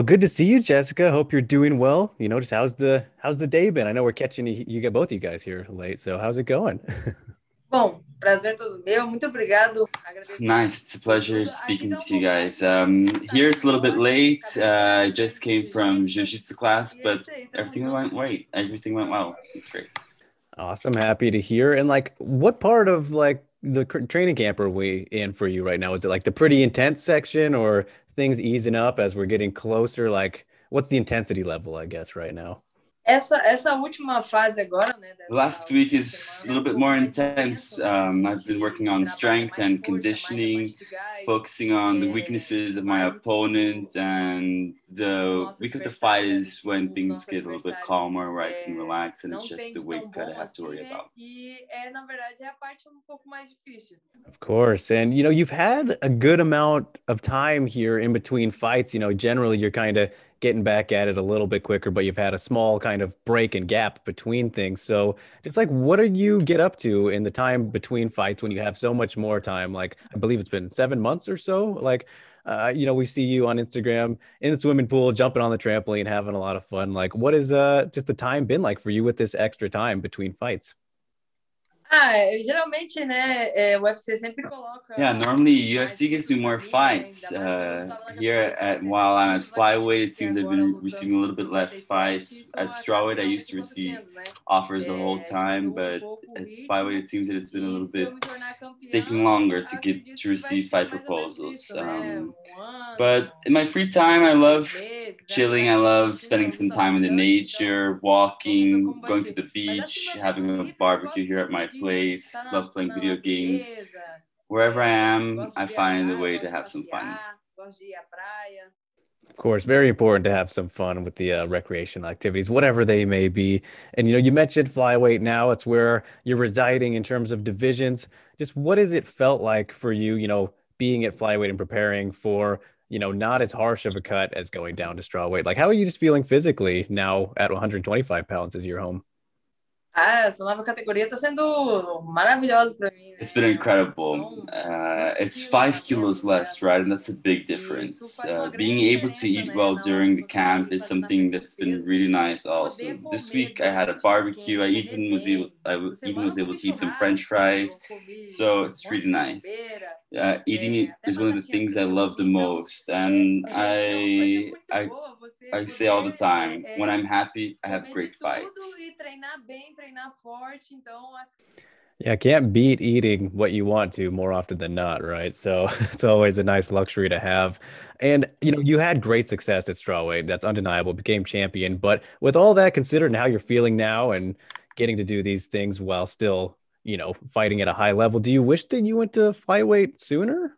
Well, good to see you, Jessica. Hope you're doing well. Just how's the day been? I know we're catching you get both of you guys here late, so how's it going? Bom, prazer todo meu. Muito obrigado. Agradeço muito. Nice. It's a pleasure speaking to you guys. Here it's a little bit late. I just came from jiu-jitsu class, but everything went right. Everything went well. It's great. Awesome, happy to hear. And like, what part of like the training camp are we in for you right now? Is it like the pretty intense section, or things easing up as we're getting closer? Like, what's the intensity level, I guess, right now? Essa última fase agora, né, The dessa last week última is semana a é little um bit pouco more mais intense. intenso, né? A I've been gente working on trabalha strength mais and força, mais a conditioning, parte de gás, focusing on the weaknesses of my mais em cima opponent, and do the nosso week of the fight adversário, né? Do is que when o things nosso get a little bit adversário calmer, where I can relax, and it's não just tem the de tão weight cut I bom have to assim, worry né? about. E na verdade, é a parte um pouco mais difícil. Of course. And you've had a good amount of time here in between fights. Generally you're kind of getting back at it a little bit quicker, but you've had a small kind of break and gap between things. So it's like, what do you get up to in the time between fights when you have so much more time? Like, I believe it's been 7 months or so. Like, we see you on Instagram in the swimming pool, jumping on the trampoline, having a lot of fun. Like, what is just the time been like for you with this extra time between fights? Geralmente, né, o UFC sempre coloca Yeah, normally mais UFC gives lutas me pra more mim, né? fights. Ainda mais quando eu tava na Here categoria de at while I'm at 75 Flyweight, acredito it que seems I've agora been lutando receiving a com little bit less 57, fights. isso At acaba strawweight, I used realmente to receive acontecendo, né? offers the whole time, Diminuiu um but pouco o at Flyweight, ritmo, it seems that it's been a e little se bit eu me tornar it's taking campeã, longer to get acredito to que vai receive ser fight mais ou menos proposals. isso, né? But in my free time, I Seis love meses, chilling. apesar I que meu love time spending não some luta time in the bastante, então nature, vamos ver walking, como vai going to ser. the Mas assim, beach, meu tempo having a livre, eu barbecue gosto here at muito my de place. estar Love playing na video games. natureza, Wherever I am, gosto de I find a viajar, eu way to gosto de have some fun. passear, gosto de ir à praia. Of course, very important to have some fun with the recreational activities, whatever they may be. And you mentioned flyweight now; it's where you're residing in terms of divisions. Just what has it felt like for you, being at flyweight and preparing for, not as harsh of a cut as going down to strawweight? Like, how are you just feeling physically now at 125 pounds as your home? Essa nova categoria está sendo maravilhosa para mim, It's been né? incredible. São It's 5 quilos a 5 kilos menos, né? less, right? And that's a big E isso difference. faz uma Being grande able to diferença, eat né? well Na hora during que the você está camp ali is fazendo a something perda de that's been peso, really nice poder also. This comer week I had a durante o barbecue. weekend, comer bem. I Essa even semana was eu able comi to eat some French churrasco, eu fries. comi So um it's monte really de nice. bobeira, Eating it até is one of the batatinha things I frita eu love the comi. Então, most. And isso é uma coisa I muito I boa, você I say all the poder time, when I'm happy, I have comer de great tudo fights. e treinar bem, treinar forte. Então, Yeah, can't beat eating what you want to more often than not, right? So it's always a nice luxury to have. And you had great success at strawweight. That's undeniable. Became champion. But with all that considered and how you're feeling now and getting to do these things while still, fighting at a high level, do you wish that you went to flyweight sooner?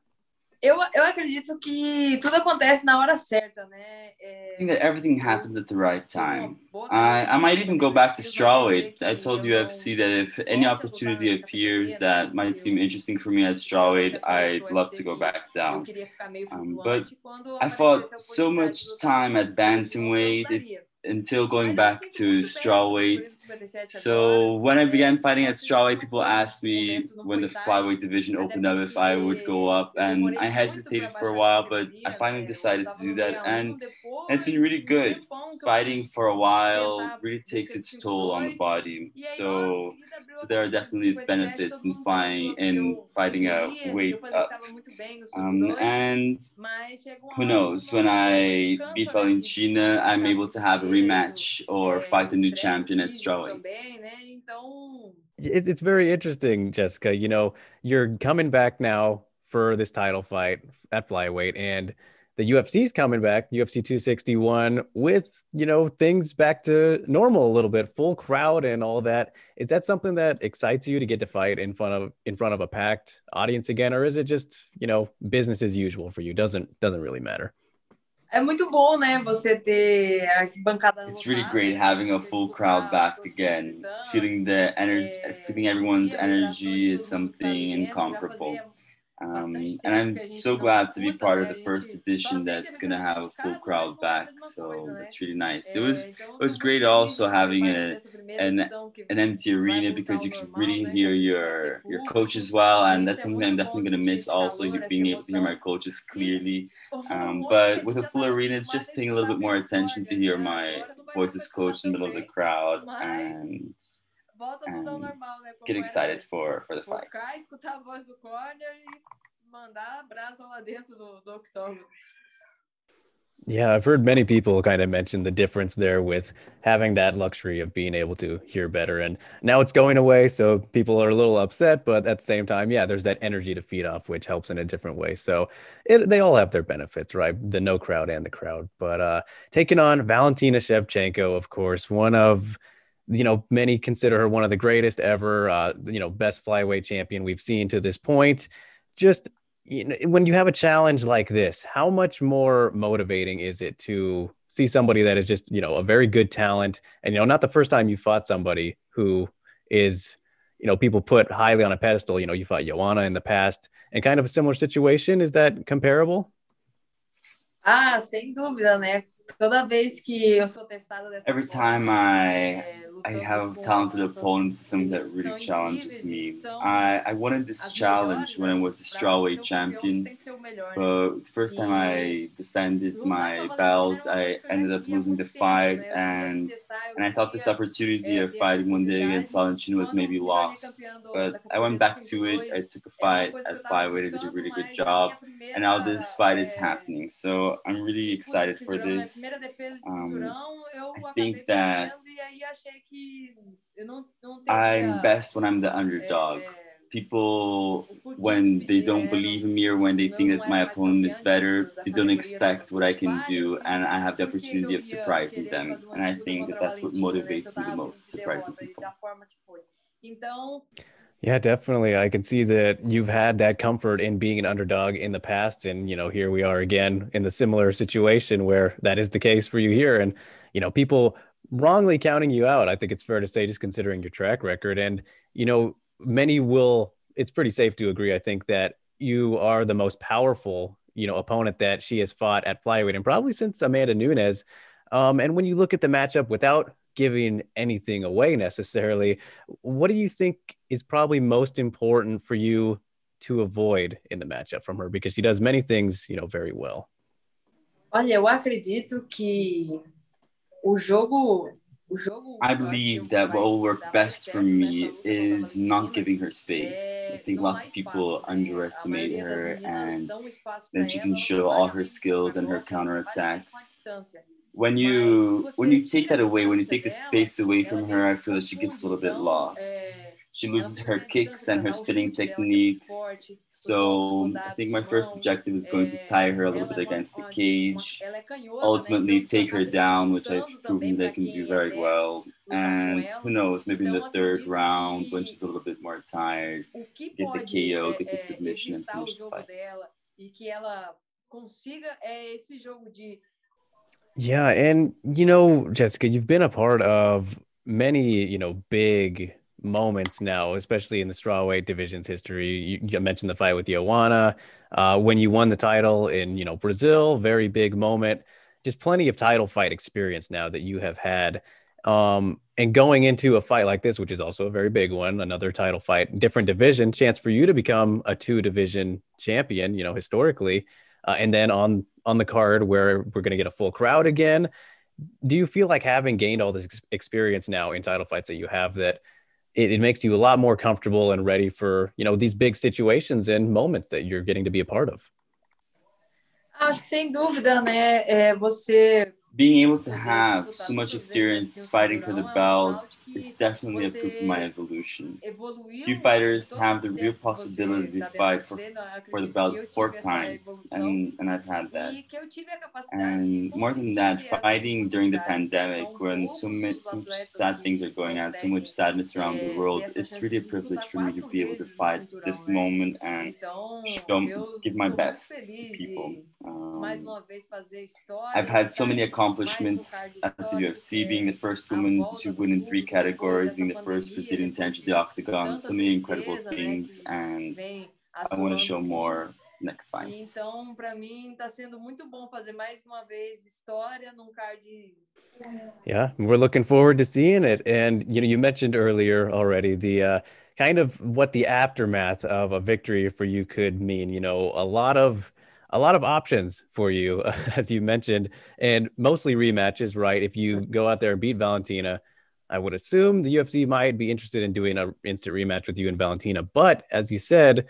eu acredito que tudo acontece na hora certa, né? I think that everything Eu happens at the right tive uma time. boa I carreira might nos even go back to desafios, não quer dizer strawweight. I que told eu UFC não that if any volte a lutar opportunity nessa appears categoria, né? that might seem Eu, interesting for me at eu strawweight, até falei I'd pro love to UFC go que back eu down. queria ficar meio But flutuante. Quando I fought aparecesse a so oportunidade de much lutar nos time at 150 de novo, eu bantamweight lutaria. until going Mas eu me back sinto to muito bem nessa strawweight. categoria dos 57 agora. So when I began fighting at Posso dizer que strawweight, não people foi, asked o me momento não when foi the tarde, flyweight division até opened up if I would go porque up, eu and demorei I muito para hesitated for a baixar de while, but I categoria, finally né? Eu decided to tava do no that, and 61, it's been depois really de um good. tempão que eu Fighting fui for a while tentar really takes descer pro its toll on the 52, body. e aí logo em So, seguida abriu so a there are categoria dos definitely its 57, benefits todo in mundo flying perguntou se in eu fighting a subiria, eu weight falei que up. tava muito bem no 52, And mas chega uma who hora que o knows? When nosso corpo I beat cansa, né, de Valentina, I'm baixar able to muito have a peso, rematch or fight o the new estresse champion at físico strawweight. também, né? Então, It's very interesting, Jessica. You're coming back now for this title fight at flyweight, and the UFC's coming back, UFC 261, with, things back to normal a little bit, full crowd and all that. Is that something that excites you to get to fight in front of a packed audience again, or is it just, business as usual for you? Doesn't really matter. é muito bom, né, você ter a arquibancada It's really lotada, great né, having a você full crowd escutar as back pessoas again. gritando, Feeling the energy, feeling sentir everyone's a vibração de energy is todo mundo que tá ali something dentro, já incomparable. fazia And I'm so glad to be part of the first edition that's gonna have a full crowd back. So it's really nice. It was great also having an empty arena because you could really hear your coach as well, and that's something I'm definitely gonna miss also, being able to hear my coaches clearly. But with a full arena, it's just paying a little bit more attention to hear my voices coach in the middle of the crowd and get excited for the fights. Yeah, I've heard many people kind of mention the difference there with having that luxury of being able to hear better. And now it's going away, so people are a little upset, but at the same time, yeah, there's that energy to feed off, which helps in a different way. So they all have their benefits, right? The no crowd and the crowd. But taking on Valentina Shevchenko, of course, one of many consider her one of the greatest ever, best flyweight champion we've seen to this point. Just when you have a challenge like this, how much more motivating is it to see somebody that is just, a very good talent and, not the first time you fought somebody who is, people put highly on a pedestal, you fought Joanna in the past and kind of a similar situation. Is that comparable? Sem dúvida, né? Toda vez que eu sou testada dessa Every time I have talented opponents, something that really challenges me. I wanted this challenge when I was the strawweight champion, but the first time I defended my belt, I ended up losing the fight, and I thought this opportunity of fighting one day against Valentina was maybe lost. But I went back to it. I took a fight at Flyweight. I did a really good job, and now this fight is happening. So I'm really excited for this. I think that I'm best when I'm the underdog. People, when they don't believe in me or when they think that my opponent is better, they don't expect what I can do, and I have the opportunity of surprising them. And I think that that's what motivates me the most, surprising people. Yeah, definitely. I can see that you've had that comfort in being an underdog in the past. And, here we are again in the similar situation where that is the case for you here. And, people wrongly counting you out. I think it's fair to say, just considering your track record. And, many will, it's pretty safe to agree, I think, that you are the most powerful, opponent that she has fought at flyweight and probably since Amanda Nunes. And when you look at the matchup without giving anything away necessarily, what do you think is probably most important for you to avoid in the matchup from her? Because she does many things, very well. Olha, eu acredito que o jogo I believe that what will work best for me is not giving her space. I think lots of people underestimate her, and then she can show all her skills and her counterattacks. When you take that away, when you take the space away from her, I feel that she gets a little bit lost. She loses her kicks and her spinning techniques. So I think my first objective is going to tie her a little bit against the cage, ultimately take her down, which I've proven that I can do very well. And who knows, maybe in the third round, when she's a little bit more tired, get the KO, get the submission, and finish the fight. Yeah, and Jessica, you've been a part of many, big moments now, especially in the strawweight division's history. You mentioned the fight with Joanna, when you won the title in, Brazil, very big moment. Just plenty of title fight experience now that you have had. And going into a fight like this, which is also a very big one, another title fight, different division, chance for you to become a 2-division champion, historically. And then on the card where we're going to get a full crowd again. Do you feel like having gained all this experience now in title fights that you have, that it makes you a lot more comfortable and ready for, these big situations and moments that you're getting to be a part of? Acho que sem dúvida, né? Being able to have so much experience fighting for the belt is definitely a proof of my evolution. Few fighters have the real possibility to fight for the belt 4 times, and I've had that. And more than that, fighting during the pandemic, when so much sad things are going on, so much sadness around the world, it's really a privilege for me to be able to fight this moment and give my best to people. I've had so many accomplishments at the UFC, being the first woman to win in 3 categories, being the first Brazilian to enter the octagon, so many incredible things. And I want to show more next fight. Então, para mim, tá sendo muito bom fazer mais uma vez história num card. Yeah, we're looking forward to seeing it. And you mentioned earlier already the kind of what the aftermath of a victory for you could mean. A lot of options for you, as you mentioned, and mostly rematches, right? If you go out there and beat Valentina, I would assume the UFC might be interested in doing an instant rematch with you and Valentina. But as you said,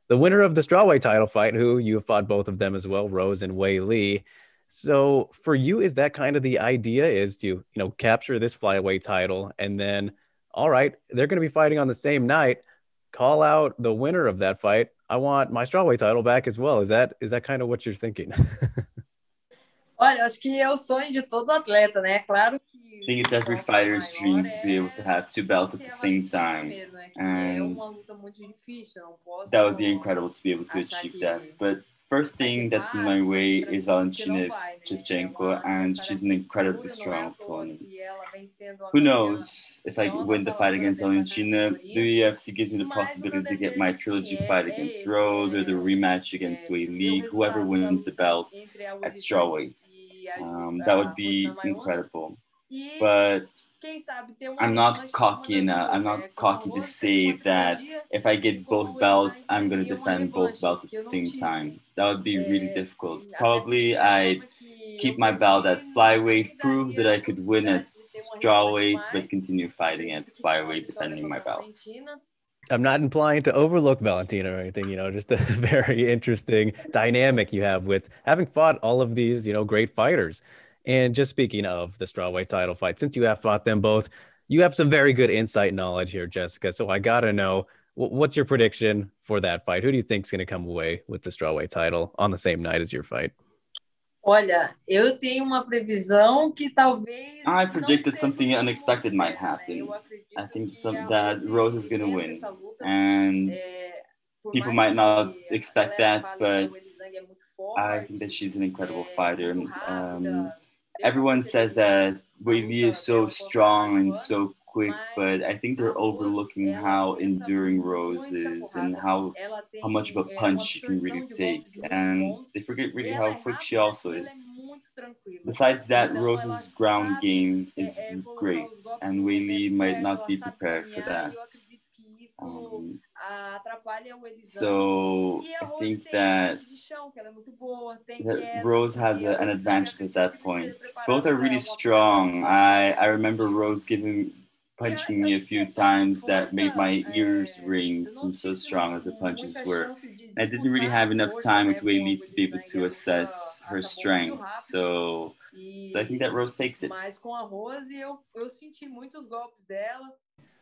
the winner of the strawweight title fight, who you have fought both of them as well, Rose and Weili. So for you, is that kind of the idea, is to, capture this flyweight title and then, all right, they're going to be fighting on the same night. Call out the winner of that fight. I want my strawweight title back as well. Is that kind of what you're thinking? Olha, acho que é o sonho de todo atleta, né? Claro que I think it's every fighter's dream to be able to have two belts at the same time. And that would be incredible to be able to achieve that. But first thing that's in my way is Valentina Shevchenko, and she's an incredibly strong opponent. Who knows, if I win the fight against Valentina, the UFC gives me the possibility to get my trilogy fight against Rose or the rematch against Weili, whoever wins the belt at strawweight. That would be incredible. But I'm not cocky enough. I'm not cocky to say that if I get both belts, I'm going to defend both belts at the same time. That would be really difficult. Probably I'd keep my belt at flyweight, prove that I could win at strawweight, but continue fighting at flyweight, defending my belt. I'm not implying to overlook Valentina or anything, just a very interesting dynamic you have with having fought all of these, great fighters. And just speaking of the strawweight title fight, since you have fought them both, you have some very good insight knowledge here, Jessica. So I got to know, what's your prediction for that fight? Who do you think is going to come away with the strawweight title on the same night as your fight? Olha, eu tenho uma previsão que talvez. I predicted something unexpected might happen. I think that Rose is going to win. And people might not expect that, but I think that she's an incredible fighter. Everyone says that Weili is so strong and so quick, but I think they're overlooking how enduring Rose is and how much of a punch she can really take. And they forget really how quick she also is. Besides that, Rose's ground game is great, and Weili might not be prepared for that. So I think that Rose has an advantage at that point. Both are really strong. I remember Rose punching me a few times that made my ears ring from so strong as the punches were. I didn't really have enough time with Weili to be able to assess her strength. So I think that Rose takes it.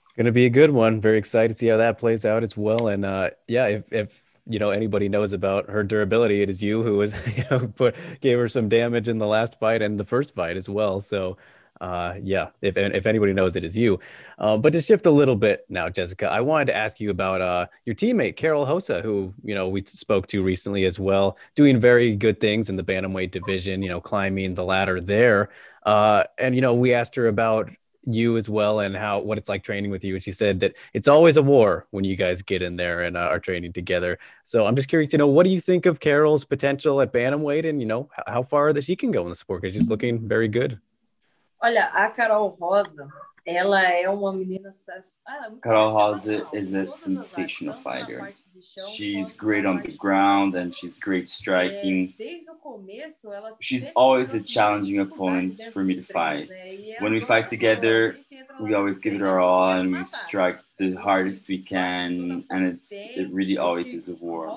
It's going to be a good one. Very excited to see how that plays out as well. And if anybody knows about her durability, it is you who was gave her some damage in the last fight and the first fight as well. So if anybody knows, it is you. But to shift a little bit now, Jessica, I wanted to ask you about your teammate Karol Rosa, who we spoke to recently as well, doing very good things in the bantamweight division, climbing the ladder there. And we asked her about you as well and what it's like training with you, and she said that it's always a war when you guys get in there and are training together. So I'm just curious to know, what do you think of Karol's potential at bantamweight, and how far that she can go in the sport, because she's looking very good. Olha, a Karol Rosa, ela é uma menina. Karol Rosa is a sensational fighter. She's great on the ground and she's great striking. She's always a challenging opponent for me to fight. When we fight together, we always give it our all and we strike the hardest we can, and it really always is a war.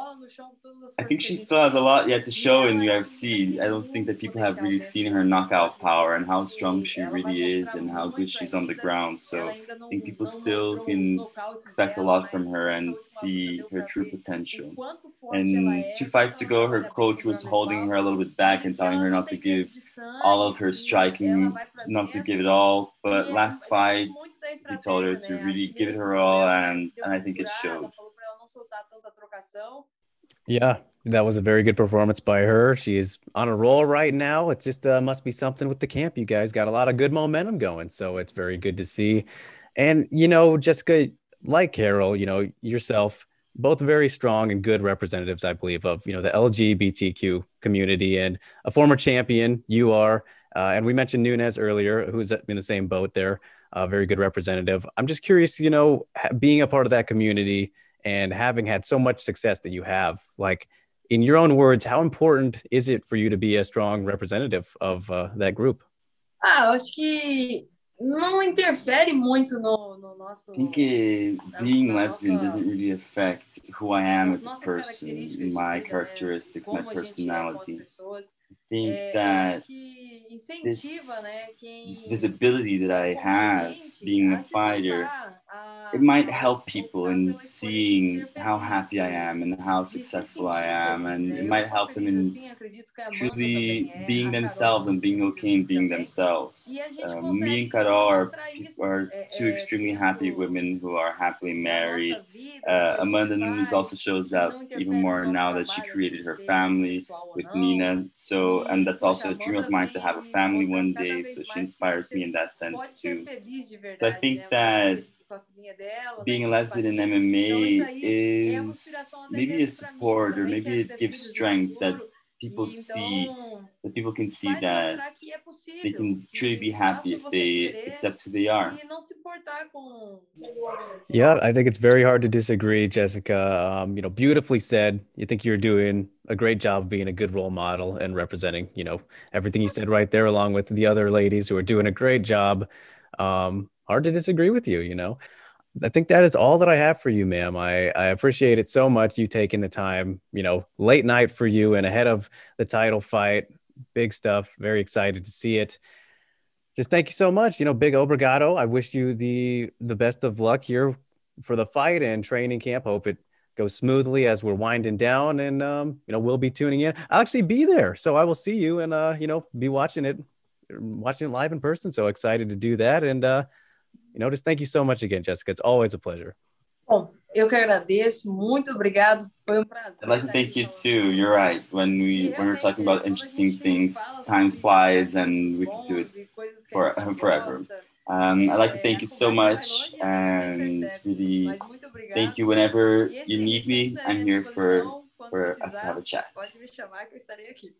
I think she still has a lot yet to show in UFC. I don't think that people have really seen her knockout power and how strong she really is and how good she's on the ground. So I think people still can expect a lot from her and see her true potential. And 2 fights ago, her coach was holding her a little bit back and telling her not to give all of her striking, not to give it all. But last fight, he told her to really give it her all, and I think it showed. Yeah, that was a very good performance by her. She's on a roll right now. It just must be something with the camp. You guys got a lot of good momentum going, so it's very good to see. And Jessica, like Karol, yourself, both very strong and good representatives, I believe, of the LGBTQ community, and a former champion. You are, and we mentioned Nunes earlier, who's in the same boat there. A very good representative. I'm just curious, being a part of that community and having had so much success that you have, like, in your own words, how important is it for you to be a strong representative of that group? Eu acho que não interfere muito no nosso. I think being na lesbian nossa, doesn't really affect who I am nas as a nossas person, características de my vida, né? De characteristics, my como a gente é com as personality. pessoas. I think Eu acho that que incentiva, né? this Quem visibility that é I como a have gente being a a se fighter, soltar, it might a help people optar in pela escolha de seeing ser how feliz, happy I am and how de se successful I sentir am, feliz, and né? it Eu might sou help them feliz in assim, acredito que a Amanda também truly é, being a Carol themselves é and muito being feliz okay and assim being também. E themselves. a gente Me and consegue Karol mostrar isso are two extremely happy dentro women who are happily da nossa married. vida, do que a gente Amanda Nunes also faz, shows que that não even interfere no more nosso now that she trabalho, a gente created her ser family homossexual ou with não. Nina. So, and that's Poxa, also a a dream of Amanda mine to have vem a me family mostrando one cada day. vez So she mais que inspires me você in that sense pode ser too. feliz de So I verdade, think né? Ela tá that feliz com a filhinha dela, né? being a Com a lesbian in família. Então isso MMA aí é uma is inspiração até maybe a mesmo para mim, que support, or também maybe quero it ter gives filhos no strength that futuro. people E see, então that people can see vai that mostrar que é they possível, can truly que be happy basta if você they querer accept who they are. e não se importar com. Yeah, I think it's very hard to disagree, Jessica. Beautifully said. You think you're doing a great job being a good role model and representing, everything you said right there, along with the other ladies who are doing a great job. Hard to disagree with you. I think that is all that I have for you, ma'am. I appreciate it so much, you taking the time, late night for you and ahead of the title fight. Big stuff. Very excited to see it. Just thank you so much. Big obrigado. I wish you the best of luck here for the fight and training camp. Hope it goes smoothly as we're winding down, and we'll be tuning in. I'll actually be there, so I will see you and be watching it live in person. So excited to do that, and just thank you so much again, Jessica. It's always a pleasure. Bom, eu que agradeço, muito obrigado, foi um I'd prazer like to estar thank aqui you falando com too. You're right. vocês. When we're talking about Quando a interesting gente things, fala time sobre flies, assuntos and we could do it bons e coisas que a gente forever. gosta, I'd like to thank a you so conversa vai much, longe e a gente nem and percebe. really Mas muito thank you obrigado. whenever E you assim, need sempre me. estarei I'm à here disposição. Quando for us to have precisar, a chat. pode me chamar que eu estarei aqui.